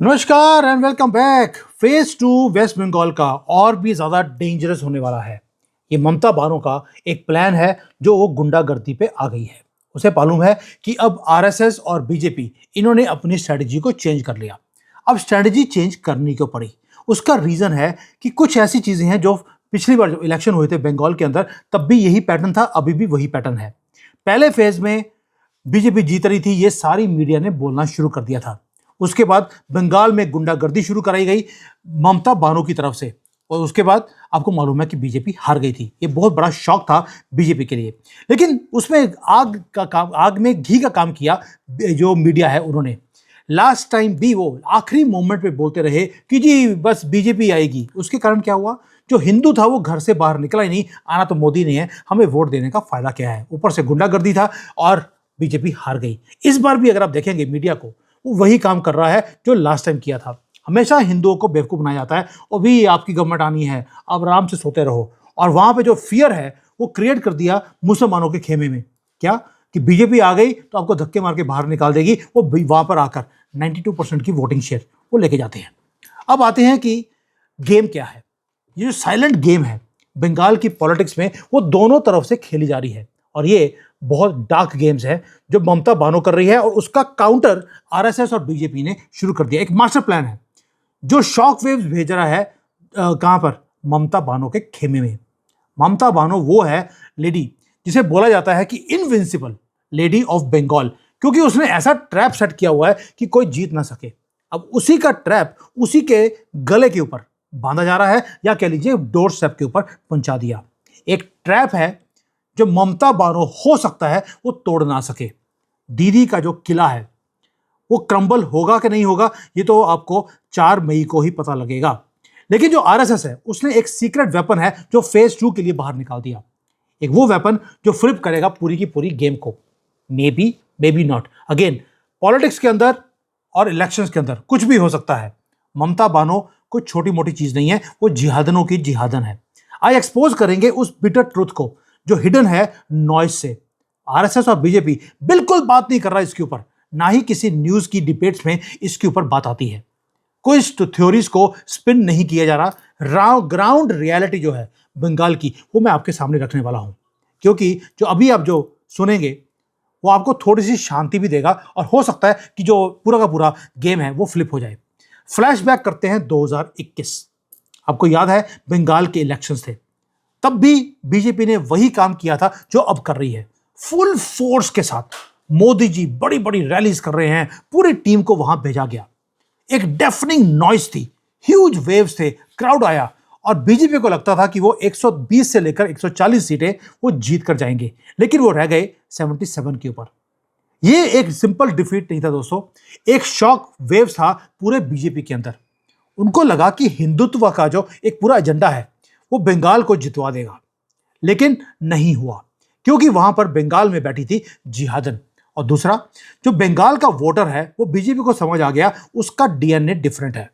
नमस्कार and welcome back. Phase 2 West Bengal का और भी ज्यादा डेंजरस होने वाला है। ये ममता बानो का एक प्लान है जो वो गुंडागर्दी पे आ गई है। उसे मालूम है कि अब आरएसएस और बीजेपी इन्होंने अपनी स्ट्रेटजी को चेंज कर लिया। अब स्ट्रेटजी चेंज करनी क्यों पड़ी? उसका रीजन है कि कुछ ऐसी चीजें हैं जो पिछली बार जो इलेक्शन हुए थे बंगाल के अंदर तब भी यही पैटर्न था, अभी भी वही पैटर्न है। पहले फेज में बीजेपी जीत रही थी, ये सारी मीडिया ने बोलना शुरू कर दिया था। उसके बाद बंगाल में गुंडागर्दी शुरू कराई गई ममता बानो की तरफ से, और उसके बाद आपको मालूम है कि बीजेपी हार गई थी। ये बहुत बड़ा शॉक था बीजेपी के लिए। लेकिन उसमें आग में घी का काम किया जो मीडिया है उन्होंने। लास्ट टाइम भी वो आखिरी मोमेंट पे बोलते रहे कि जी बस बीजेपी आएगी। उसके कारण क्या हुआ? जो हिंदू था वो घर से बाहर निकला ही नहीं। आना तो मोदी ने है, हमें वोट देने का फायदा क्या है? ऊपर से गुंडागर्दी था और बीजेपी हार गई। इस बार भी अगर आप देखेंगे मीडिया को, वो वही काम कर रहा है जो लास्ट टाइम किया था। हमेशा हिंदुओं को बेवकूफ बनाया जाता है और भी आपकी गवर्नमेंट आनी है, अब आराम से सोते रहो। और वहां पे जो फियर है वो क्रिएट कर दिया मुसलमानों के खेमे में। क्या कि बीजेपी आ गई तो आपको धक्के मार के बाहर निकाल देगी। वो वहां पर आकर 92% की वोटिंग शेयर वो लेके जाते हैं। अब आते हैं कि गेम क्या है। ये जो साइलेंट गेम है बंगाल की पॉलिटिक्स में, वो दोनों तरफ से खेली जा रही है और ये बहुत डार्क गेम्स है जो ममता बानो कर रही है, और उसका काउंटर आरएसएस और बीजेपी ने शुरू कर दिया। एक मास्टर प्लान है जो शॉक वेव्स भेज रहा है कहां पर? ममता बानो के खेमे में। ममता बानो वो है लेडी जिसे बोला जाता है कि इनविंसिबल लेडी ऑफ बंगाल, क्योंकि उसने ऐसा ट्रैप सेट किया हुआ है कि कोई जीत ना सके। अब उसी का ट्रैप उसी के गले के ऊपर बांधा जा रहा है, या कह लीजिए डोर स्टेप के ऊपर पहुंचा दिया। एक ट्रैप है जो ममता बानो हो सकता है वो तोड़ ना सके। दीदी का जो किला है वो क्रम्बल होगा कि नहीं होगा, ये तो आपको 4 मई को ही पता लगेगा। लेकिन जो आरएसएस है उसने एक सीक्रेट वेपन है जो फेज 2 के लिए बाहर निकाल दिया। एक वो वेपन जो फ्लिप करेगा पूरी की पूरी गेम को। May be not. Again, politics के अंदर और इलेक्शंस के अंदर कुछ भी हो सकता है। ममता बानो कोई छोटी मोटी चीज नहीं है, वो जिहादनों की जिहादन है। आज एक्सपोज करेंगे उस बिटर ट्रुथ को जो हिडन है नॉइज से। आरएसएस और बीजेपी बिल्कुल बात नहीं कर रहा इसके ऊपर, ना ही किसी न्यूज की डिबेट्स में इसके ऊपर बात आती है। कोई थ्योरीज को स्पिन नहीं किया जा रहा। ग्राउंड रियलिटी जो है बंगाल की, वो मैं आपके सामने रखने वाला हूं, क्योंकि जो अभी आप जो सुनेंगे वो आपको थोड़ी सी शांति भी देगा, और हो सकता है कि जो पूरा का पूरा गेम है वो फ्लिप हो जाए। फ्लैशबैक करते हैं 2021। आपको याद है बंगाल के इलेक्शंस थे, तब भी बीजेपी ने वही काम किया था जो अब कर रही है। फुल फोर्स के साथ मोदी जी बड़ी बड़ी रैलीज कर रहे हैं, पूरी टीम को वहां भेजा गया। एक डेफनिंग नॉइज थी, ह्यूज वेव्स थे, क्राउड आया, और बीजेपी को लगता था कि वो 120 से लेकर 140 सीटें वो जीत कर जाएंगे। लेकिन वो रह गए 77 के ऊपर। ये एक सिंपल डिफीट नहीं था दोस्तों, एक शॉक वेव था पूरे बीजेपी के अंदर। उनको लगा कि हिंदुत्व का जो एक पूरा एजेंडा है वो बंगाल को जितवा देगा, लेकिन नहीं हुआ, क्योंकि वहां पर बंगाल में बैठी थी जिहादन। और दूसरा, जो बंगाल का वोटर है वो बीजेपी को समझ आ गया उसका डीएनए डिफरेंट है।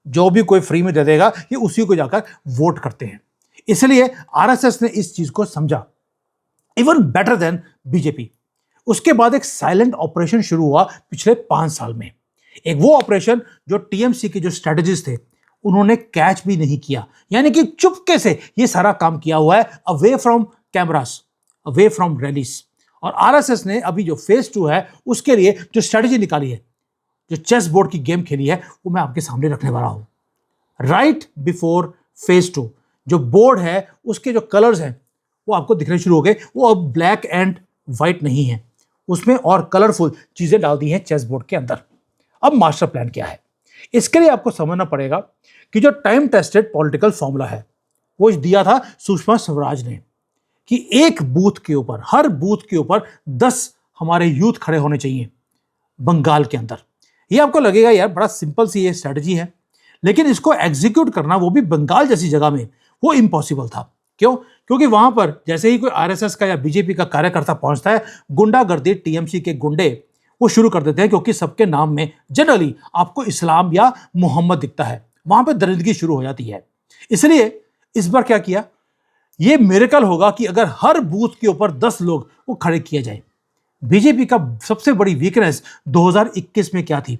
जो भी कोई फ्री में दे देगा ये उसी को जाकर वोट करते हैं। इसलिए आरएसएस ने इस चीज को समझा, इवन बेटर देन बीजेपी। उसके बाद एक साइलेंट ऑपरेशन शुरू हुआ पिछले 5 साल में। एक वो ऑपरेशन जो टीएमसी के जो स्ट्रेटजिस्ट थे उन्होंने कैच भी नहीं किया, यानी कि चुपके से ये सारा काम किया हुआ है, away from cameras, away from rallies. और आरएसएस ने अभी जो फेज 2 है उसके लिए जो स्ट्रेटजी निकाली है, जो चेस बोर्ड की गेम खेली है, वो मैं आपके सामने रखने वाला हूं। राइट बिफोर फेज 2 जो बोर्ड है उसके जो कलर्स हैं वो आपको दिखने शुरू हो गए। वो अब ब्लैक एंड व्हाइट नहीं है, उसमें और कलरफुल चीजें डाल दी हैं चेस बोर्ड के अंदर। अब मास्टर प्लान क्या है? इसके लिए आपको समझना पड़ेगा कि जो टाइम टेस्टेड पॉलिटिकल फॉर्मूला है वो दिया था सुषमा स्वराज ने, कि एक बूथ के ऊपर, हर बूथ के ऊपर 10 हमारे यूथ खड़े होने चाहिए बंगाल के अंदर। ये आपको लगेगा यार बड़ा सिंपल सी ये स्ट्रेटजी है, लेकिन इसको एग्जीक्यूट करना वो भी बंगाल जैसी जगह में वो इम्पॉसिबल था। क्यों? क्योंकि वहां पर जैसे ही कोई आरएसएस का या बीजेपी का कार्यकर्ता पहुंचता है, गुंडागर्दी टीएमसी के गुंडे वो शुरू कर देते हैं, क्योंकि सबके नाम में जनरली आपको इस्लाम या मोहम्मद दिखता है। वहां पर दरिंदगी शुरू हो जाती है। इसलिए इस बार क्या किया? ये मिरेकल होगा कि अगर हर बूथ के ऊपर 10 लोग वो खड़े किए जाए। बीजेपी का सबसे बड़ी वीकनेस 2021 में क्या थी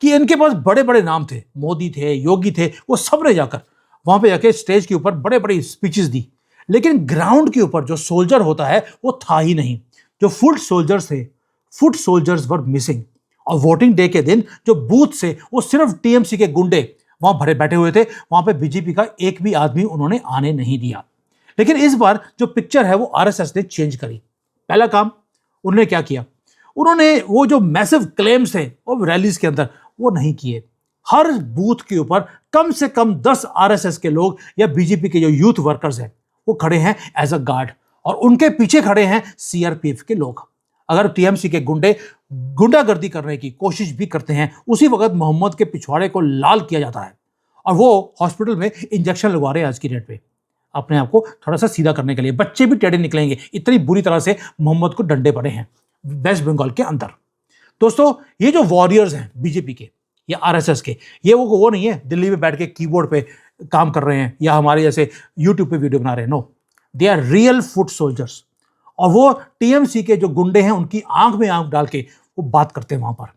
कि इनके पास बड़े बड़े नाम थे, मोदी थे, योगी थे, वो सब ने जाकर वहां पे जाके स्टेज के ऊपर बड़े बड़े स्पीचेस दी। लेकिन ग्राउंड के ऊपर जो सोल्जर होता है वो था ही नहीं। जो फुट सोल्जर्स वर मिसिंग। और वोटिंग डे के दिन जो बूथ से वो सिर्फ टीएमसी के गुंडे वहां भरे बैठे हुए थे, वहां पे बीजेपी का एक भी आदमी उन्होंने आने नहीं दिया। लेकिन इस बार जो पिक्चर है वो आरएसएस ने चेंज करी। पहला काम उन्होंने क्या किया, उन्होंने वो जो मैसिव क्लेम्स थे वो रैलीज के अंदर वो नहीं किए। हर बूथ के ऊपर कम से कम 10 आरएसएस के लोग या बीजेपी के जो यूथ वर्कर्स हैं वो खड़े हैं एज अ गार्ड, और उनके पीछे खड़े हैं सीआरपीएफ के लोग। अगर टीएमसी के गुंडे गुंडागर्दी करने की कोशिश भी करते हैं, उसी वक्त मोहम्मद के पिछवाड़े को लाल किया जाता है और वो हॉस्पिटल में इंजेक्शन लगवा रहे हैं आज की डेट पे अपने आप को थोड़ा सा सीधा करने के लिए। बच्चे भी टेढ़े निकलेंगे, इतनी बुरी तरह से मोहम्मद को डंडे पड़े हैं वेस्ट बंगाल के अंदर। दोस्तों, ये जो वॉरियर्स हैं बीजेपी के या आरएसएस के, ये वो नहीं है दिल्ली में बैठ के कीबोर्ड पे काम कर रहे हैं या हमारे जैसे यूट्यूब पे वीडियो बना रहे हैं। No, they are real foot soldiers. और वो टीएमसी के जो गुंडे हैं उनकी आंख में आंख डाल के वो बात करते हैं वहां पर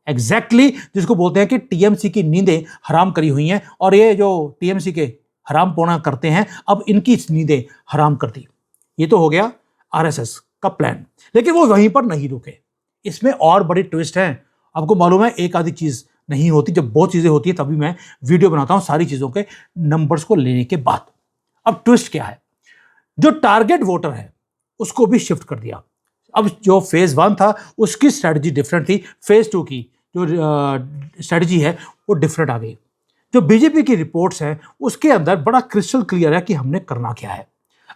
एग्जैक्टली जिसको बोलते हैं कि टीएमसी की नींदें हराम करी हुई हैं, और ये जो टीएमसी के हराम पोना करते हैं अब इनकी नींदें हराम कर दी। ये तो हो गया आरएसएस का प्लान। लेकिन वो वहीं पर नहीं रुके, इसमें और बड़ी ट्विस्ट है। आपको मालूम है एक आधी चीज नहीं होती, जब बहुत चीजें होती है तभी मैं वीडियो बनाता हूं सारी चीजों के नंबर्स को लेने के बाद। अब ट्विस्ट क्या है, जो टारगेट वोटर है उसको भी शिफ्ट कर दिया। अब जो फेज 1 था उसकी स्ट्रेटजी डिफरेंट थी, फेज 2 की जो स्ट्रेटजी है वो डिफरेंट आ गई। जो बीजेपी की रिपोर्ट्स हैं उसके अंदर बड़ा क्रिस्टल क्लियर है कि हमने करना क्या है।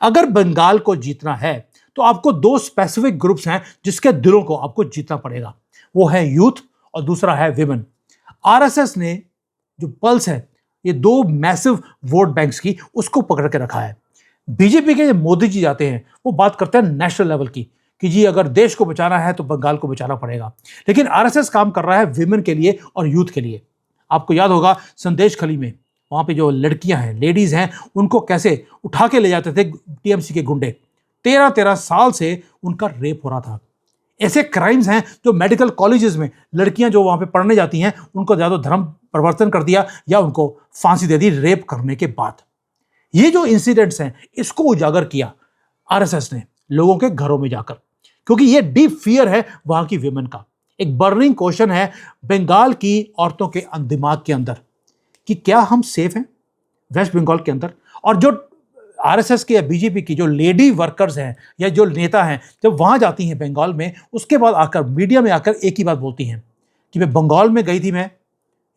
अगर बंगाल को जीतना है तो आपको 2 स्पेसिफिक ग्रुप्स हैं जिसके दिलों को आपको जीतना पड़ेगा, वो है यूथ और दूसरा है विमेन। आरएसएस ने जो पल्स है ये 2 मैसिव वोट बैंक्स की उसको पकड़ के रखा है। बीजेपी के मोदी जी जाते हैं वो बात करते हैं नेशनल लेवल की कि जी अगर देश को बचाना है तो बंगाल को बचाना पड़ेगा। लेकिन आरएसएस काम कर रहा है विमेन के लिए और यूथ के लिए। आपको याद होगा संदेश खली में वहां पे जो लड़कियां हैं, लेडीज हैं, उनको कैसे उठा के ले जाते थे टीएमसी के गुंडे। 13-13 साल से उनका रेप हो रहा था। ऐसे क्राइम्स हैं जो मेडिकल कॉलेजेस में लड़कियां जो वहां पे पढ़ने जाती हैं उनको ज्यादा धर्म परिवर्तन कर दिया या उनको फांसी दे दी रेप करने के बाद। ये जो इंसिडेंट्स हैं इसको उजागर किया आरएसएस ने लोगों के घरों में जाकर, क्योंकि ये डीप फियर है वहां की विमेन का। एक बर्निंग क्वेश्चन है बंगाल की औरतों के दिमाग के अंदर कि क्या हम सेफ हैं वेस्ट बंगाल के अंदर। और जो आरएसएस के या बीजेपी की जो लेडी वर्कर्स हैं या जो नेता हैं जब वहां जाती हैं बंगाल में, उसके बाद आकर मीडिया में आकर एक ही बात बोलती हैं कि मैं बंगाल में गई थी। मैं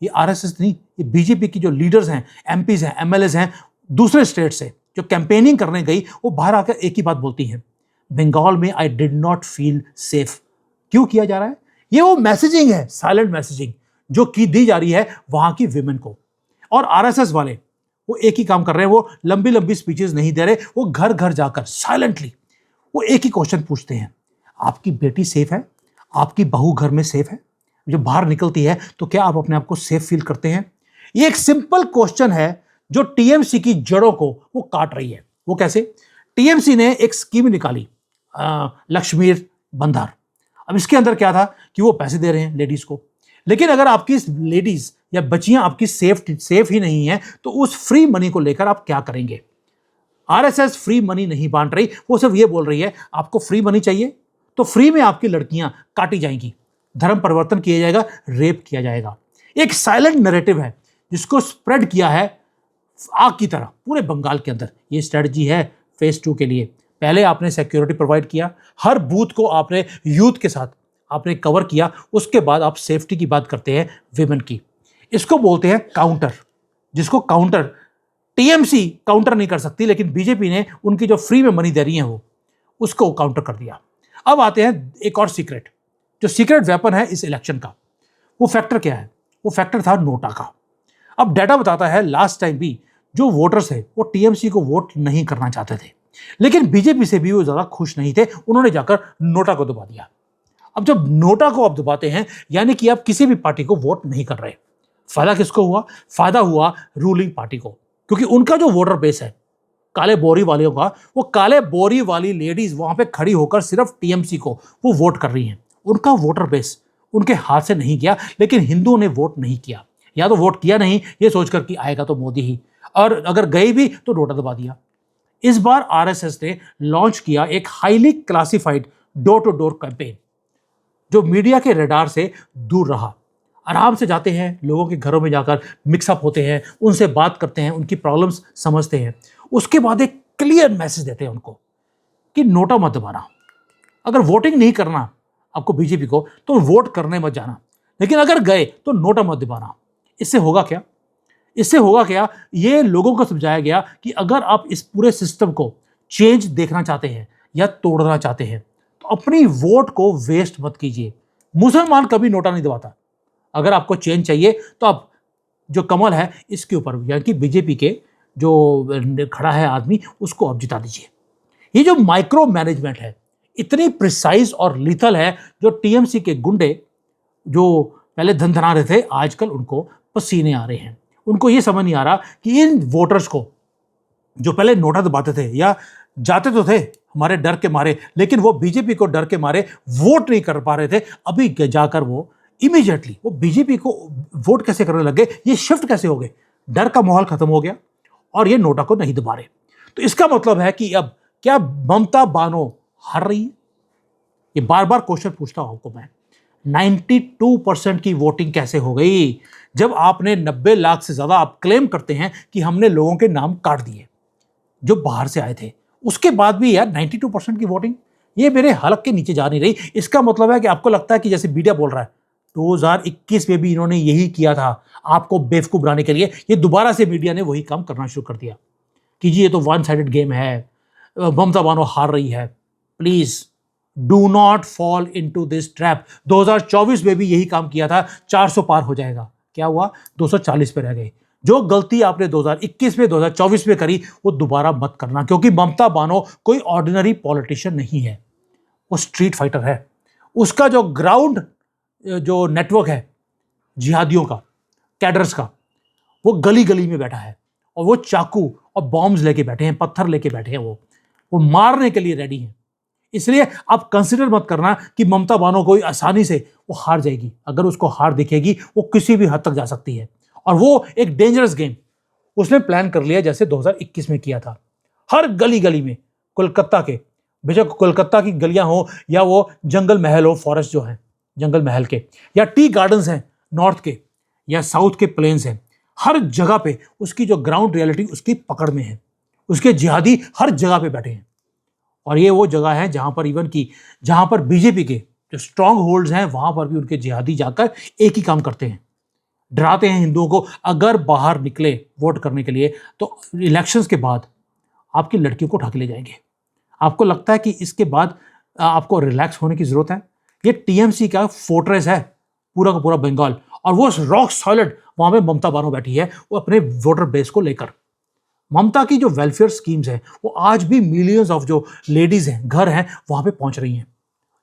ये आरएसएस नहीं, ये बीजेपी की जो लीडर्स हैं, एमपीज हैं, एमएलएस हैं दूसरे स्टेट से जो कैंपेनिंग करने गई, वो बाहर आकर एक ही बात बोलती हैं, बंगाल में I did not feel safe. क्यों किया जा रहा है? ये वो मैसेजिंग है, साइलेंट मैसेजिंग जो की दी जा रही है वहां की विमेन को। और आरएसएस वाले वो एक ही काम कर रहे हैं, वो लंबी लंबी स्पीचेस नहीं दे रहे, वो घर घर जाकर साइलेंटली वो एक ही क्वेश्चन पूछते हैं, आपकी बेटी सेफ है? आपकी बहू घर में सेफ है? जब बाहर निकलती है तो क्या आप अपने आप को सेफ फील करते हैं? ये एक सिंपल क्वेश्चन है जो टीएमसी की जड़ों को वो काट रही है। वो कैसे? टीएमसी ने एक स्कीम निकाली लक्ष्मीर बंधार। अब इसके अंदर क्या था कि वो पैसे दे रहे हैं लेडीज को, लेकिन अगर आपकी लेडीज या बच्चियां आपकी सेफ ही नहीं है तो उस फ्री मनी को लेकर आप क्या करेंगे? आरएसएस फ्री मनी नहीं बांट रही, वो सिर्फ ये बोल रही है आपको फ्री मनी चाहिए तो फ्री में आपकी लड़कियां काटी जाएंगी, धर्म परिवर्तन किया जाएगा, रेप किया जाएगा। एक साइलेंट नैरेटिव है जिसको स्प्रेड किया है आग की तरह पूरे बंगाल के अंदर। ये स्ट्रेटजी है फेज 2 के लिए। पहले आपने सिक्योरिटी प्रोवाइड किया, हर बूथ को आपने यूथ के साथ आपने कवर किया, उसके बाद आप सेफ्टी की बात करते हैं विमेन की। इसको बोलते हैं काउंटर, जिसको काउंटर टीएमसी काउंटर नहीं कर सकती, लेकिन बीजेपी ने उनकी जो फ्री में मनी दे रही है वो उसको काउंटर कर दिया। अब आते हैं एक और सीक्रेट, जो सीक्रेट वेपन है इस इलेक्शन का। वो फैक्टर क्या है? वो फैक्टर था नोटा का। अब डाटा बताता है लास्ट टाइम भी जो वोटर्स है वो टीएमसी को वोट नहीं करना चाहते थे, लेकिन बीजेपी से भी वो ज्यादा खुश नहीं थे, उन्होंने जाकर नोटा को दबा दिया। अब जब नोटा को आप दबाते हैं यानी कि आप किसी भी पार्टी को वोट नहीं कर रहे। फायदा किसको हुआ? फायदा हुआ रूलिंग पार्टी को, क्योंकि उनका जो वोटर बेस है काले बोरी वालियों का, वो काले बोरी वाली लेडीज वहां पे खड़ी होकर सिर्फ टीएमसी को वो वोट कर रही हैं। उनका वोटर बेस उनके हाथ से नहीं गया, लेकिन हिंदुओं ने वोट नहीं किया, या तो वोट किया नहीं ये सोचकर कि आएगा तो मोदी ही, और अगर गए भी तो नोटा दबा दिया। इस बार आरएसएस ने लॉन्च किया एक highly classified door to door campaign, जो मीडिया के रडार से दूर रहा। आराम से जाते हैं, लोगों के घरों में जाकर मिक्सअप होते हैं, उनसे बात करते हैं, उनकी प्रॉब्लम्स समझते हैं। उसके बाद एक क्लियर मैसेज देते हैं उनको कि नोटा मत दबाना, अगर वोटिंग नहीं करना आपको बीजेपी को तो वोट करने मत जाना, लेकिन अगर गए तो नोटा मत दबाना। इससे होगा क्या? इससे होगा क्या, ये लोगों को समझाया गया कि अगर आप इस पूरे सिस्टम को चेंज देखना चाहते हैं या तोड़ना चाहते हैं तो अपनी वोट को वेस्ट मत कीजिए। मुसलमान कभी नोटा नहीं दबाता। अगर आपको चेंज चाहिए तो आप जो कमल है इसके ऊपर, यानी कि बीजेपी के जो खड़ा है आदमी, उसको आप जिता दीजिए। ये जो माइक्रो मैनेजमेंट है इतनी प्रिसाइज और लीथल है, जो टीएमसी के गुंडे जो पहले धनधना रहे थे आजकल उनको पसीने आ रहे हैं। उनको ये समझ नहीं आ रहा कि इन वोटर्स को जो पहले नोटा दबाते थे या जाते तो थे हमारे डर के मारे, लेकिन वो बीजेपी को डर के मारे वोट नहीं कर पा रहे थे, अभी जाकर वो इमीडिएटली वो बीजेपी को वोट कैसे करने लगे, ये शिफ्ट कैसे हो गए, डर का माहौल खत्म हो गया और ये नोटा को नहीं दबा रहे। तो इसका मतलब है कि अब क्या ममता बानो हार रही है? ये बार बार क्वेश्चन पूछता हूं आपको मैं। 92% की वोटिंग कैसे हो गई, जब आपने 90 लाख से ज्यादा आप क्लेम करते हैं कि हमने लोगों के नाम काट दिए जो बाहर से आए थे, उसके बाद भी यार 92% की वोटिंग, ये मेरे हलक के नीचे जा नहीं रही। इसका मतलब है कि आपको लगता है कि जैसे मीडिया बोल रहा है 2021 में भी इन्होंने यही किया था आपको बेवकूफ बनाने के लिए, ये दोबारा से मीडिया ने वही काम करना शुरू कर दिया कि जी ये तो वन साइडेड गेम है, ममता बानो हार रही है। Please do not fall into this trap. 2024 में भी यही काम किया था, 400 पार हो जाएगा, क्या हुआ 240 पे रह गए। जो गलती आपने 2021 में 2024 में करी वो दोबारा मत करना, क्योंकि ममता बानो कोई ऑर्डिनरी पॉलिटिशियन नहीं है, वो स्ट्रीट फाइटर है। उसका जो ग्राउंड जो नेटवर्क है जिहादियों का, कैडर्स का, वो गली गली में बैठा है और वो चाकू और बॉम्ब्स लेके बैठे हैं, पत्थर लेके बैठे हैं, वो मारने के लिए रेडी हैं। इसलिए आप कंसिडर मत करना कि ममता बानो कोई आसानी से वो हार जाएगी। अगर उसको हार दिखेगी वो किसी भी हद तक जा सकती है, और वो एक डेंजरस गेम उसने प्लान कर लिया जैसे 2021 में किया था। हर गली गली में कोलकाता के, बेशक कोलकाता की गलियां हो या वो जंगल महल हो, फॉरेस्ट जो है जंगल महल के, या टी गार्डन्स हैं नॉर्थ के या साउथ के प्लेन्स हैं, हर जगह पे उसकी जो ग्राउंड रियलिटी उसकी पकड़ में है। उसके जिहादी हर जगह पे बैठे हैं, और ये वो जगह है जहां पर इवन की जहां पर बीजेपी के जो स्ट्रांग होल्ड्स हैं वहां पर भी उनके जिहादी जाकर एक ही काम करते हैं, डराते हैं हिंदुओं को। अगर बाहर निकले वोट करने के लिए तो इलेक्शंस के बाद आपकी लड़कियों को उठा के ले जाएंगे। आपको लगता है कि इसके बाद आपको रिलैक्स होने की जरूरत है? ये टीएमसी का फोर्ट्रेस है पूरा का पूरा बंगाल, और वो रॉक सॉलिड वहां पे ममता बानो बैठी है वो अपने वोटर बेस को लेकर। ममता की जो वेलफेयर स्कीम्स हैं वो आज भी मिलियंस ऑफ जो लेडीज हैं, घर हैं, वहां पे पहुंच रही हैं।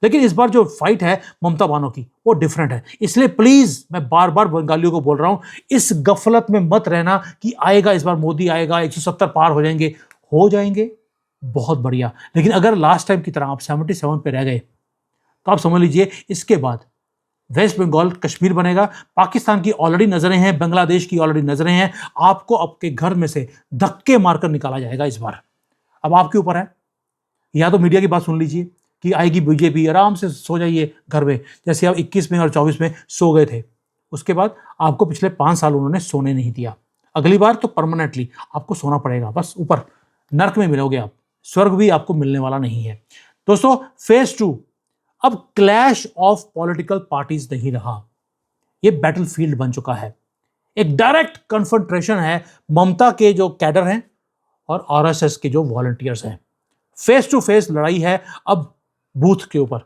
लेकिन इस बार जो फाइट है ममता बानो की वो डिफरेंट है। इसलिए प्लीज मैं बार बार बंगालियों को बोल रहा हूं, इस गफलत में मत रहना कि आएगा इस बार मोदी आएगा, 170 पार हो जाएंगे बहुत बढ़िया। लेकिन अगर लास्ट टाइम की तरह आप 77 पे रह गए तो आप समझ लीजिए इसके बाद वेस्ट बंगाल कश्मीर बनेगा। पाकिस्तान की ऑलरेडी नजरें हैं, बांग्लादेश की ऑलरेडी नजरें हैं, आपको आपके घर में से धक्के मारकर निकाला जाएगा इस बार। अब आपके ऊपर है, या तो मीडिया की बात सुन लीजिए कि आएगी बीजेपी, आराम से सो जाइए घर में, जैसे आप 21 में और 24 में सो गए थे। उसके बाद आपको पिछले 5 साल उन्होंने सोने नहीं दिया, अगली बार तो परमानेंटली आपको सोना पड़ेगा, बस ऊपर नर्क में मिलोगे आप, स्वर्ग भी आपको मिलने वाला नहीं है। दोस्तों फेज 2 अब क्लैश ऑफ पॉलिटिकल पार्टीज नहीं रहा, ये बैटलफील्ड बन चुका है। एक डायरेक्ट कन्फ्रंटेशन है ममता के जो कैडर हैं और आरएसएस के जो वॉलंटियर्स हैं। फेस टू फेस लड़ाई है अब बूथ के ऊपर,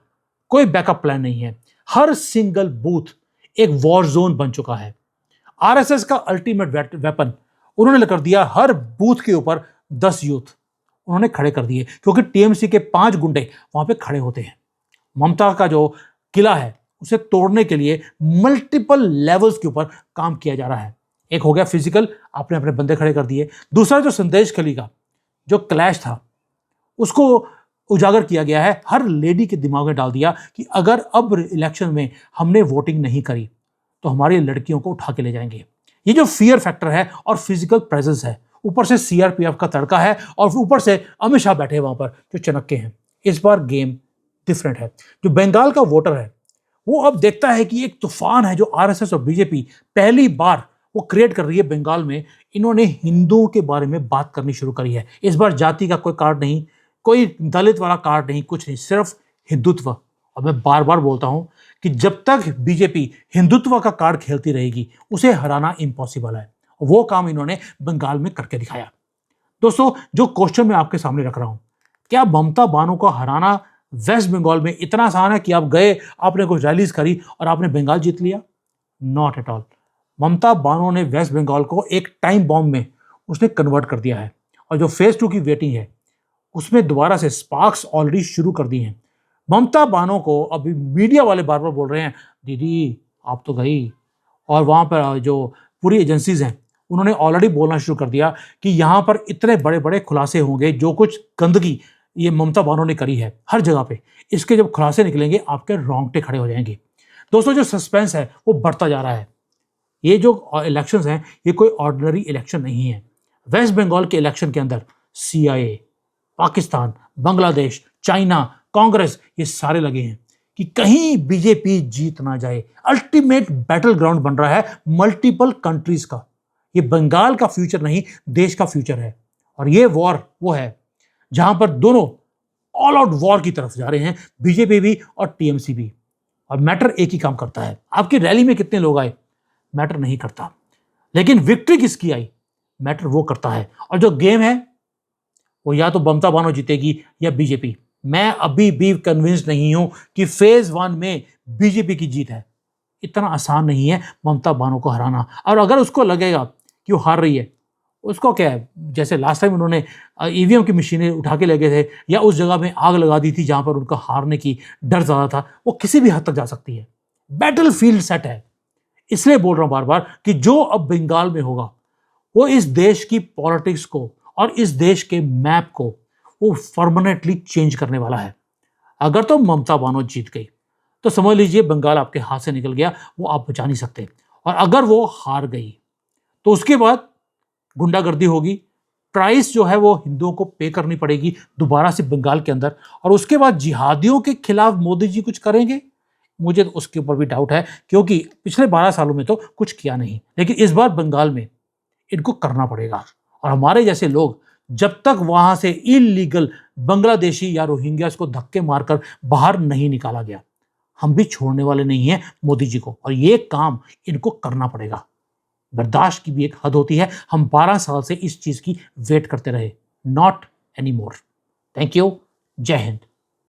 कोई बैकअप प्लान नहीं है। हर सिंगल बूथ एक वॉर जोन बन चुका है। आरएसएस का अल्टीमेट वेपन उन्होंने कर दिया, हर बूथ के ऊपर 10 यूथ उन्होंने खड़े कर दिए, क्योंकि टीएमसी के 5 गुंडे वहां पे खड़े होते हैं। ममता का जो किला है उसे तोड़ने के लिए मल्टीपल लेवल्स के ऊपर काम किया जा रहा है। एक हो गया फिजिकल, आपने अपने बंदे खड़े कर दिए। दूसरा जो संदेश खली का जो क्लैश था उजागर किया गया है, हर लेडी के दिमाग में डाल दिया कि अगर अब इलेक्शन में हमने वोटिंग नहीं करी तो हमारी लड़कियों को उठा के ले जाएंगे। ये जो फियर फैक्टर है और फिजिकल प्रेजेंस है, ऊपर से सीआरपीएफ का तड़का है और ऊपर से अमित शाह बैठे वहां पर जो चनक्के हैं। इस बार गेम डिफरेंट है। जो बंगाल का वोटर है वो अब देखता है कि एक तूफान है जो आरएसएस और बीजेपी पहली बार वो क्रिएट कर रही है बंगाल में। इन्होंने हिंदुओं के बारे में बात करनी शुरू करी है। इस बार जाति का कोई कार्ड नहीं, कोई दलित वाला कार्ड नहीं, कुछ नहीं, सिर्फ हिंदुत्व। और मैं बार बार बोलता हूं कि जब तक बीजेपी हिंदुत्व का कार्ड खेलती रहेगी उसे हराना इम्पॉसिबल है। वो काम इन्होंने बंगाल में करके दिखाया। दोस्तों, जो क्वेश्चन मैं आपके सामने रख रहा हूं, क्या ममता बानो को हराना वेस्ट बंगाल में इतना आसान है कि आप गए, आपने कुछ रैलीज करी और आपने बंगाल जीत लिया? Not at all. Mamata Bano ने वेस्ट बंगाल को एक टाइम बॉम्ब में उसने कन्वर्ट कर दिया है। और जो फेज 2 की वेटिंग है उसमें दोबारा से स्पार्क्स ऑलरेडी शुरू कर दी हैं। ममता बानो को अभी मीडिया वाले बार बार बोल रहे हैं, दीदी आप तो गई, और वहां पर जो पूरी एजेंसीज हैं उन्होंने ऑलरेडी बोलना शुरू कर दिया कि यहां पर इतने बड़े बड़े खुलासे होंगे, जो कुछ गंदगी ये ममता बानो ने करी है हर जगह पे, इसके जब खुलासे निकलेंगे आपके रोंगटे खड़े हो जाएंगे। दोस्तों, जो सस्पेंस है वो बढ़ता जा रहा है। ये जो इलेक्शंस हैं ये कोई ऑर्डिनरी इलेक्शन नहीं है। वेस्ट बंगाल के इलेक्शन के अंदर सीआईए, पाकिस्तान, बांग्लादेश, चाइना, कांग्रेस, ये सारे लगे हैं कि कहीं बीजेपी जीत ना जाए। अल्टीमेट बैटल ग्राउंड बन रहा है मल्टीपल कंट्रीज का। ये बंगाल का फ्यूचर नहीं, देश का फ्यूचर है। और ये वॉर वो है जहां पर दोनों ऑल आउट वॉर की तरफ जा रहे हैं, बीजेपी भी और टीएमसी भी। और मैटर एक ही काम करता है, आपकी रैली में कितने लोग आए मैटर नहीं करता, लेकिन विक्ट्री किसकी आई मैटर वो करता है। और जो गेम है वो या तो ममता बानो जीतेगी या बीजेपी। मैं अभी भी कन्विंस नहीं हूं कि फेज 1 में बीजेपी की जीत है। इतना आसान नहीं है ममता बानो को हराना। और अगर उसको लगेगा कि वो हार रही है, उसको क्या है, जैसे लास्ट टाइम उन्होंने ईवीएम की मशीनें उठा के ले गए थे या उस जगह में आग लगा दी थी जहां पर उनका हारने की डर ज्यादा था, वो किसी भी हद तक जा सकती है। बैटल फील्ड सेट है। इसलिए बोल रहा हूं बार बार कि जो अब बंगाल में होगा वो इस देश की पॉलिटिक्स को और इस देश के मैप को वो परमानेंटली चेंज करने वाला है। अगर तो ममता बानो जीत गई तो समझ लीजिए बंगाल आपके हाथ से निकल गया, वो आप बचा नहीं सकते। और अगर वो हार गई तो उसके बाद गुंडागर्दी होगी, प्राइस जो है वो हिंदुओं को पे करनी पड़ेगी दोबारा से बंगाल के अंदर। और उसके बाद जिहादियों के खिलाफ मोदी जी कुछ करेंगे, मुझे तो उसके ऊपर भी डाउट है, क्योंकि पिछले 12 सालों में तो कुछ किया नहीं, लेकिन इस बार बंगाल में इनको करना पड़ेगा। और हमारे जैसे लोग जब तक वहां से इलीगल बांग्लादेशी या रोहिंग्यास को धक्के मारकर बाहर नहीं निकाला गया, हम भी छोड़ने वाले नहीं हैं मोदी जी को। और ये काम इनको करना पड़ेगा। बर्दाश्त की भी एक हद होती है। हम 12 साल से इस चीज की वेट करते रहे, not any more. Thank you. जय हिंद।